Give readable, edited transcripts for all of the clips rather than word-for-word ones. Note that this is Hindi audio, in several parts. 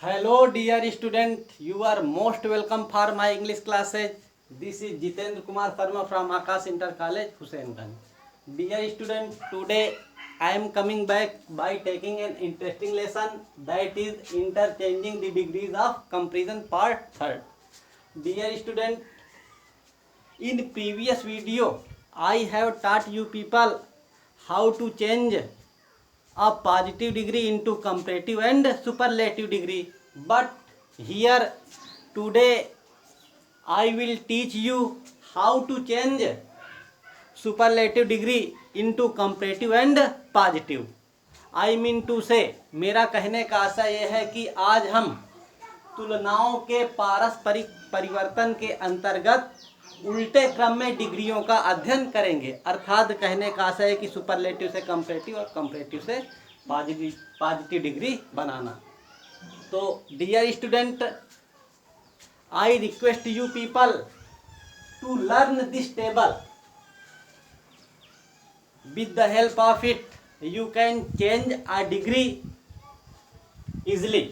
Hello dear student, you are most welcome for my English classes. This is Jitendra Kumar Sharma from Akash Inter College, Husainganj. Dear student, today I am coming back by taking an interesting lesson, that is interchanging the degrees of comparison part 3rd. Dear student, in previous video I have taught you people how to change a positive degree into comparative and superlative degree, but here today I will teach you how to change superlative degree into comparative and positive. I mean to say, मेरा कहने का आशय यह है कि आज हम तुलनाओं के पारस्परिक परिवर्तन के अंतर्गत उल्टे क्रम में डिग्रियों का अध्ययन करेंगे। अर्थात कहने का आशय है कि सुपरलेटिव से कंपैरेटिव और कंपैरेटिव से पॉजिटिव डिग्री बनाना। तो dear student, I request you people to learn this table. With the help of it you can change a degree easily.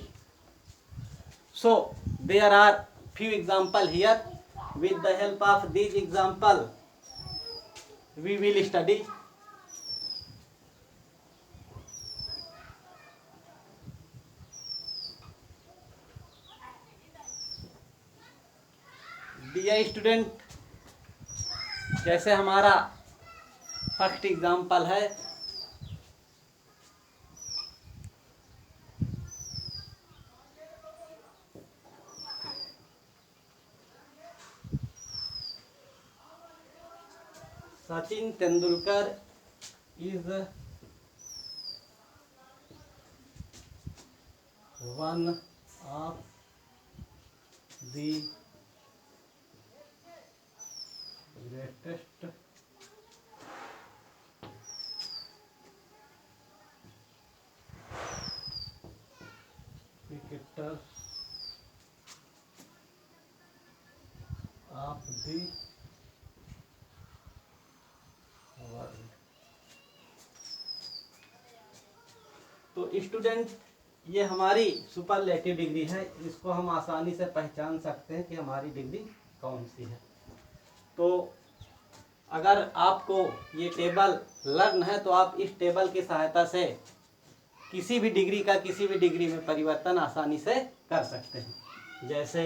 So there are few example here. With the help of this example we will study. Dear student, जैसे हमारा फर्स्ट एग्जाम्पल है, Sachin Tendulkar is one of the greatest cricketers of the world. तो स्टूडेंट, ये हमारी सुपरलेटिव डिग्री है, इसको हम आसानी से पहचान सकते हैं कि हमारी डिग्री कौन सी है। तो अगर आपको ये टेबल लर्न है तो आप इस टेबल की सहायता से किसी भी डिग्री का किसी भी डिग्री में परिवर्तन आसानी से कर सकते हैं। जैसे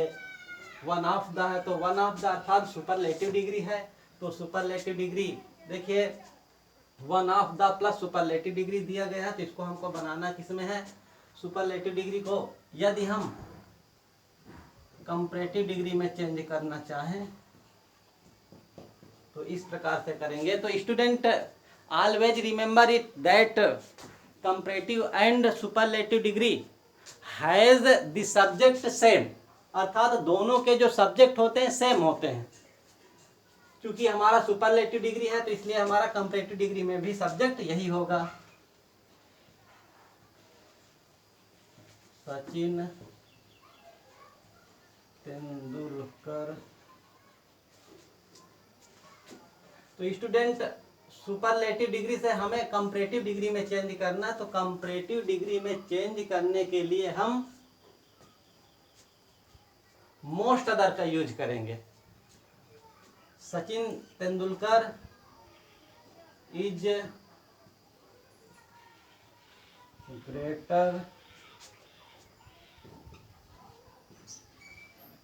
वन ऑफ द है तो वन ऑफ द अर्थात सुपरलेटिव डिग्री है, तो सुपरलेटिव डिग्री देखिए one of the plus superlative degree दिया गया है, तो इसको हमको बनाना किसमें है, सुपरलेटिव डिग्री को यदि हम कंपैरेटिव डिग्री में चेंज करना चाहें तो इस प्रकार से करेंगे। तो student, always remember it that comparative and superlative degree has the subject same, अर्थात दोनों के जो सब्जेक्ट होते हैं सेम होते हैं। क्योंकि हमारा सुपरलेटिव डिग्री है तो इसलिए हमारा कंपैरेटिव डिग्री में भी सब्जेक्ट यही होगा। सचिन तेंदुलकर। तो स्टूडेंट, सुपरलेटिव डिग्री से हमें कंपैरेटिव डिग्री में चेंज करना, तो कंपैरेटिव डिग्री में चेंज करने के लिए हम मोस्ट अदर का यूज करेंगे। Sachin Tendulkar is greater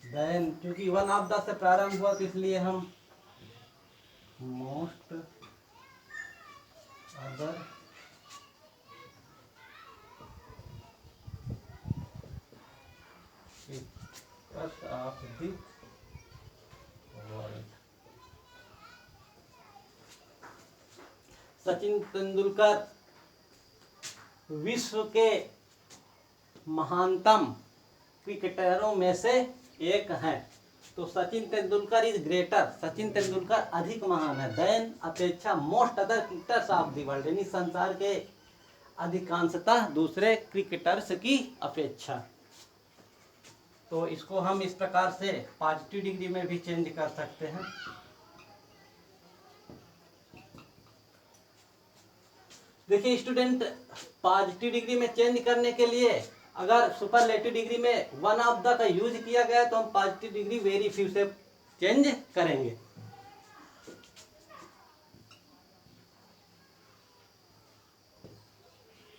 than, क्योंकि वन ऑफ द से प्रारंभ हुआ तो इसलिए हम most other of the world. Sachin Tendulkar विश्व के महानतम क्रिकेटरों में से एक हैं। तो सचिन तेंदुलकर इज ग्रेटर, सचिन तेंदुलकर अधिक महान है, देन अपेक्षा most other cricketers of the world, यानी संसार के अधिकांशतः दूसरे क्रिकेटर्स की अपेक्षा। तो इसको हम इस प्रकार से पॉजिटिव डिग्री में भी चेंज कर सकते हैं। देखिए स्टूडेंट, पॉजिटिव डिग्री में चेंज करने के लिए अगर सुपरलेटिव डिग्री में वन ऑफ द का यूज किया गया है तो हम पॉजिटिव डिग्री वेरी फ्यू से चेंज करेंगे।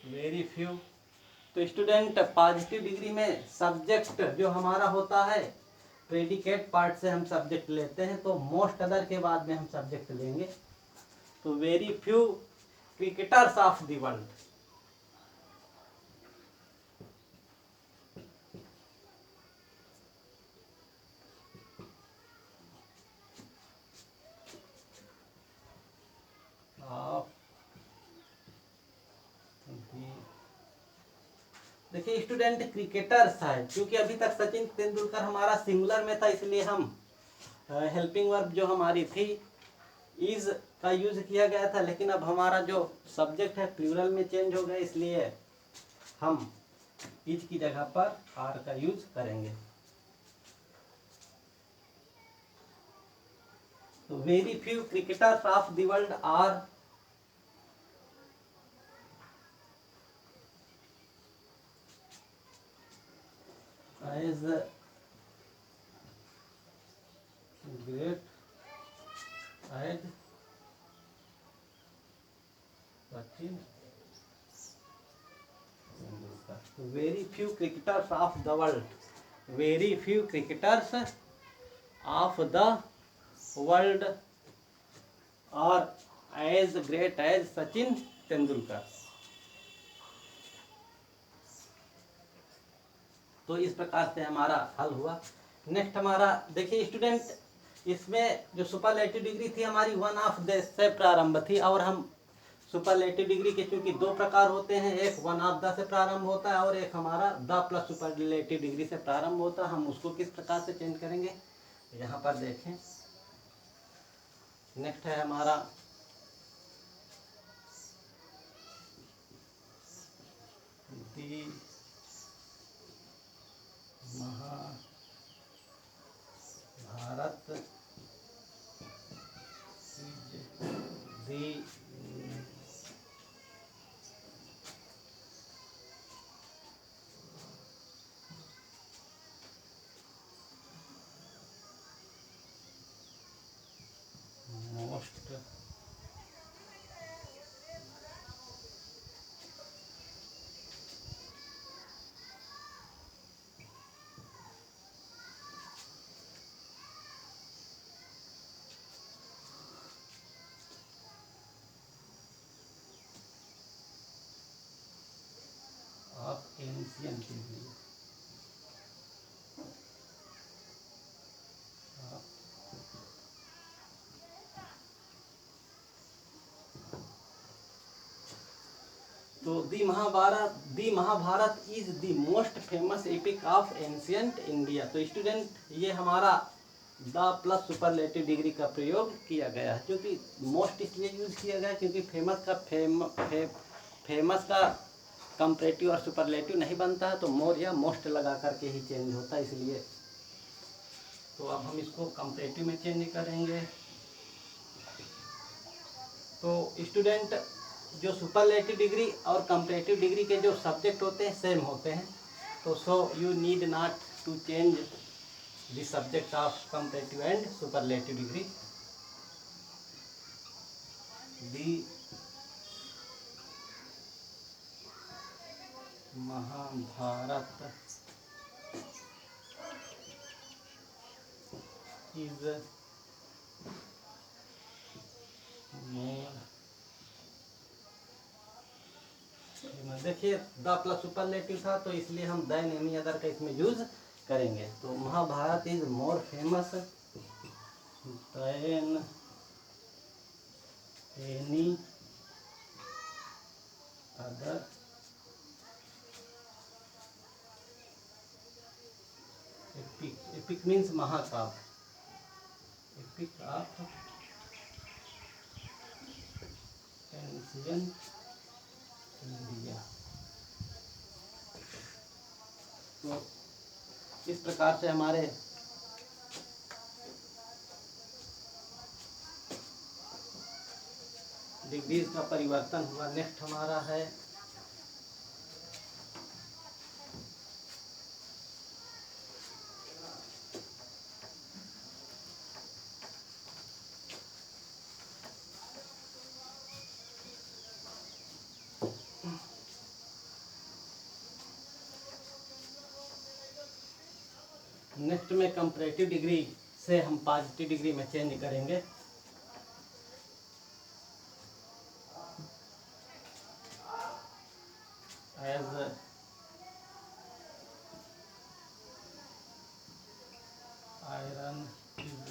Very few. तो स्टूडेंट पॉजिटिव डिग्री में सब्जेक्ट जो हमारा होता है प्रेडिकेट पार्ट से हम सब्जेक्ट लेते हैं, तो मोस्ट अदर के बाद में हम सब्जेक्ट लेंगे। तो very few cricketers of the world, देखिए स्टूडेंट क्रिकेटर्स है, क्योंकि अभी तक सचिन तेंदुलकर हमारा सिंगुलर में था, इसलिए हम हेल्पिंग वर्ब जो हमारी थी इज का यूज किया गया था, लेकिन अब हमारा जो सब्जेक्ट है प्लूरल में चेंज हो गया, इसलिए हम इज की जगह पर आर का यूज करेंगे। तो very few cricketers of the world are as great as Sachin Tendulkar. Very few cricketers of the world, very few cricketers of the world are as great as Sachin Tendulkar. तो इस प्रकार से हमारा हल हुआ। नेक्स्ट हमारा देखिए स्टूडेंट, इसमें जो सुपरलेटिव डिग्री थी हमारी वन ऑफ द से प्रारंभ थी, और हम सुपरलेटिव डिग्री के चूंकि दो प्रकार होते हैं, एक वन ऑफ द से प्रारंभ होता है और एक हमारा द प्लस सुपरलेटिव डिग्री से प्रारंभ होता है। हम उसको किस प्रकार से चेंज करेंगे यहाँ पर देखें। नेक्स्ट है हमारा the Mahabharata the most of ancient degree तो the Mahabharata is the most famous epic of ancient India. तो स्टूडेंट ये हमारा द प्लस सुपरलेटिव डिग्री का प्रयोग किया गया है, क्योंकि मोस्ट इसलिए यूज किया गया क्योंकि फेमस का कंपैरेटिव और सुपरलेटिव नहीं बनता है, तो मोर या मोस्ट लगा करके ही चेंज होता है, इसलिए। तो अब हम इसको कंपैरेटिव में चेंज करेंगे। तो स्टूडेंट जो सुपरलेटिव डिग्री और कंपैरेटिव डिग्री के जो सब्जेक्ट होते हैं सेम होते हैं, तो so you need not to change the subject of comparative and superlative degree. The Mahabharata is more, देखिए द प्लस सुपरलेटिव था तो इसलिए हम देन एनी अदर का इसमें यूज करेंगे। तो Mahabharata is more famous than any other epic. Epic means महाकाव्य, एपिक ऑफ एंशिएंट इंडिया। तो इस प्रकार से हमारे डिग्रीज का परिवर्तन हुआ। नेक्स्ट हमारा है नेक्स्ट में कंपैरेटिव डिग्री से हम पॉजिटिव डिग्री में चेंज करेंगे। As iron is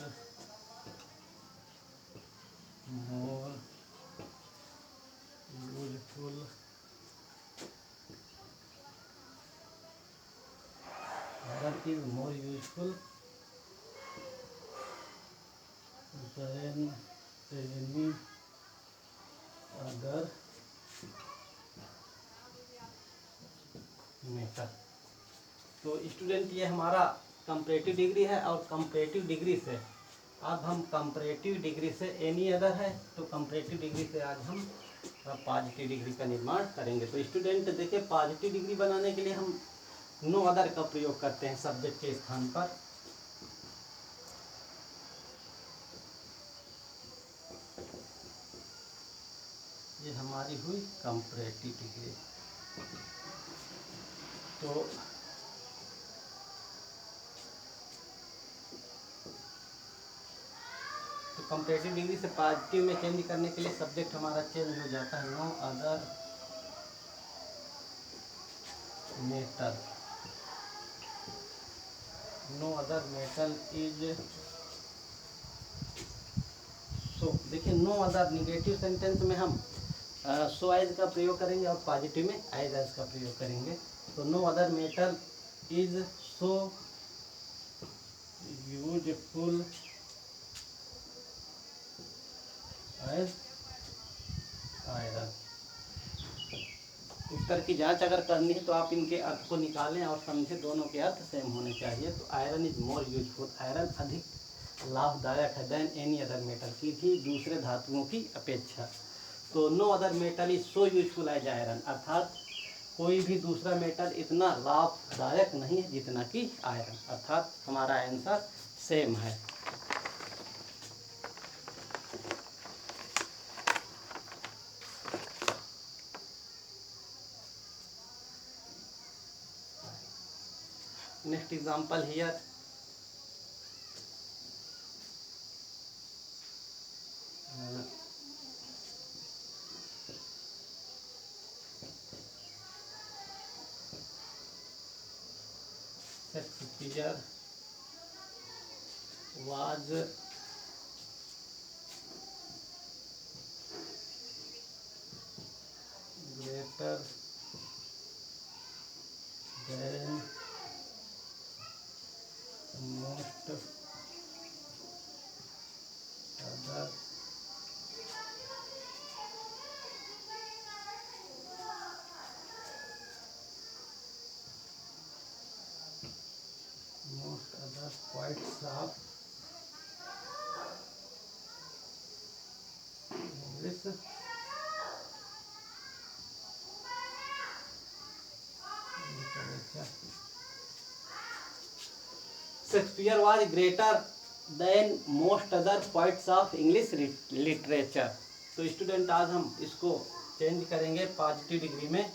more useful iron is more useful than any other metal. तो स्टूडेंट ये हमारा कंपैरेटिव डिग्री है और कंपैरेटिव डिग्री से अब हम कंपैरेटिव डिग्री से एनी अदर है, तो कंपैरेटिव डिग्री से आज हम पॉजिटिव डिग्री का निर्माण करेंगे। तो स्टूडेंट देखिए, पॉजिटिव डिग्री बनाने के लिए हम नो अदर का प्रयोग करते हैं सब्जेक्ट के स्थान पर। ये हमारी हुई कंपैरेटिव डिग्री। तो कंपैरेटिव डिग्री से पॉजिटिव में चेंज करने के लिए सब्जेक्ट हमारा चेंज हो जाता है। No other metal, no other metal is so. देखिए, नो अदर निगेटिव सेंटेंस में हम सो एज का प्रयोग करेंगे और पॉजिटिव में एज का प्रयोग करेंगे। तो no other metal is so useful as iron. उत्तर की जांच अगर करनी है तो आप इनके अर्थ को निकालें और समझें, दोनों के अर्थ सेम होने चाहिए। तो iron is more useful, iron अधिक लाभदायक है देन एनी अदर मेटल, किसी दूसरे धातुओं की अपेक्षा। तो no other metal is so useful as iron, अर्थात कोई भी दूसरा मेटल इतना लाभदायक नहीं है जितना कि आयरन, अर्थात हमारा आंसर सेम है। Next example here, Shakespeare was greater than most other poets of English literature. Shakespeare was greater than most other poets of English literature. तो स्टूडेंट आज हम इसको चेंज करेंगे पॉजिटिव डिग्री में।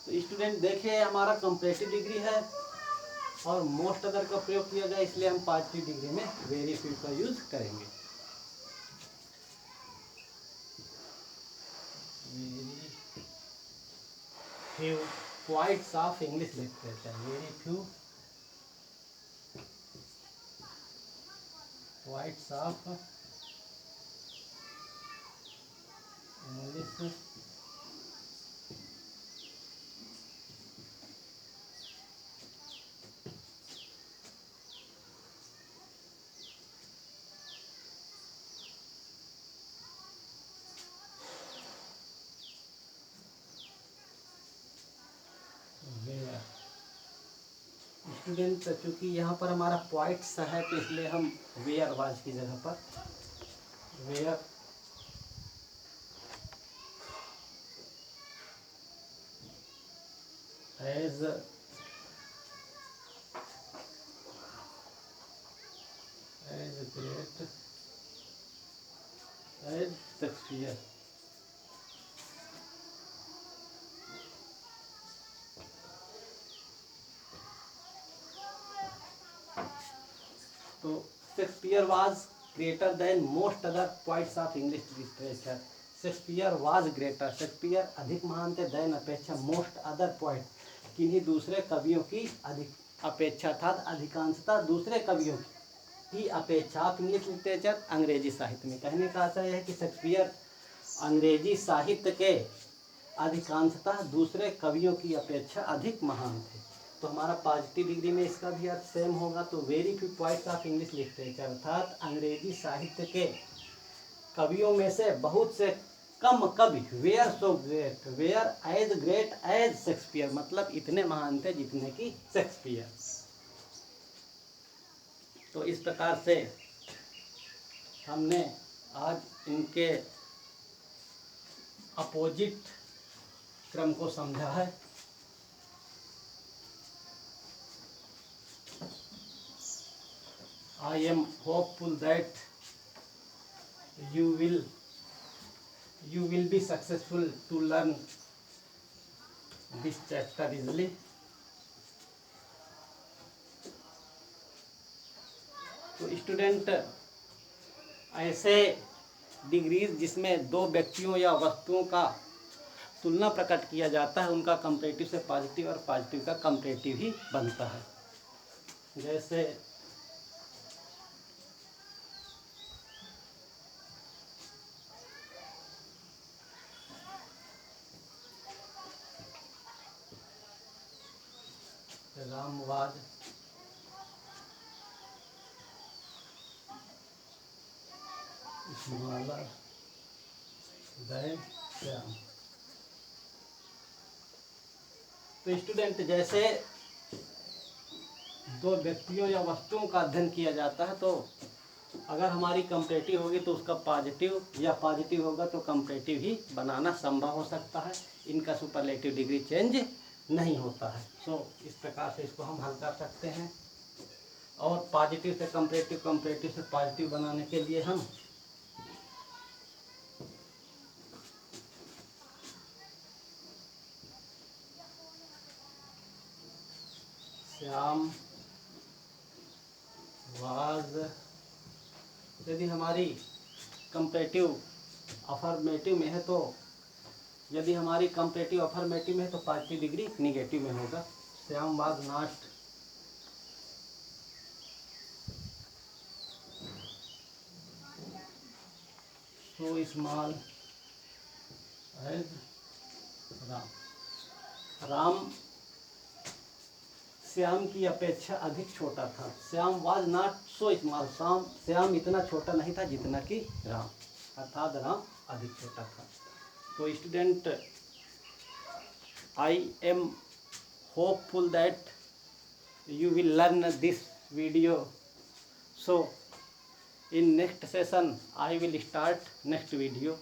तो स्टूडेंट देखिए, हमारा कंपैरेटिव डिग्री है और मोस्ट अदर का प्रयोग किया गया, इसलिए हम पॉजिटिव डिग्री में वेरी फ्यू का यूज करेंगे। Very few poets of English literature, very few poets of English student, चूँकि यहाँ पर हमारा पॉइंट्स है तो इसलिए हम वेयर वाज की जगह पर were as great as Shakespeare. तो Shakespeare was greater than most other poets of English literature. Shakespeare was greater, Shakespeare अधिक महान थे, देन अपेक्षा मोस्ट अदर पोइट, किन्हीं दूसरे कवियों की अधिक अपेक्षा था, अधिकांशतः दूसरे कवियों की अपेक्षा ऑफ इंग्लिश लिटरेचर, अंग्रेजी साहित्य में। कहने का आशय है कि शेक्सपियर अंग्रेजी साहित्य के अधिकांशतः दूसरे कवियों की अपेक्षा अधिक महान थे। तो हमारा पॉजिटिव डिग्री में इसका भी अर्थ सेम होगा। तो very few poets of English literature, अर्थात अंग्रेजी साहित्य के कवियों में से बहुत से कम कवि, were so great, were as great as Shakespeare, मतलब इतने महान थे जितने कि शेक्सपियर। तो इस प्रकार से हमने आज इनके अपोजिट क्रम को समझा है। I am hopeful that you will be successful to learn this chapter easily. तो स्टूडेंट, ऐसे डिग्रीज जिसमें दो व्यक्तियों या वस्तुओं का तुलना प्रकट किया जाता है, उनका कंपैरेटिव से पॉजिटिव और पॉजिटिव का कंपैरेटिव ही बनता है। जैसे Ram was smaller than Shyam. तो स्टूडेंट, जैसे दो व्यक्तियों या वस्तुओं का अध्ययन किया जाता है, तो अगर हमारी कंपैरेटिव होगी तो उसका पॉजिटिव, या पॉजिटिव होगा तो कंपैरेटिव ही बनाना संभव हो सकता है। इनका सुपरलेटिव डिग्री चेंज नहीं होता है। सो इस प्रकार से इसको हम हल कर सकते हैं। और पॉजिटिव से कंपैरेटिव, कंपैरेटिव से पॉजिटिव बनाने के लिए हम श्याम वाज, यदि हमारी कंपैरेटिव अफर्मेटिव में है, तो यदि हमारी कंपैरेटिव अफर्मेटिव में है तो पॉजिटिव डिग्री निगेटिव में होगा। Shyam was not so small as Ram. Ram Shyam की अपेक्षा अधिक छोटा था। Shyam was not so small, Shyam इतना छोटा नहीं था जितना कि राम, अर्थात राम अधिक छोटा था। तो student, I am hopeful that you will learn this video. So in next session I will start next video.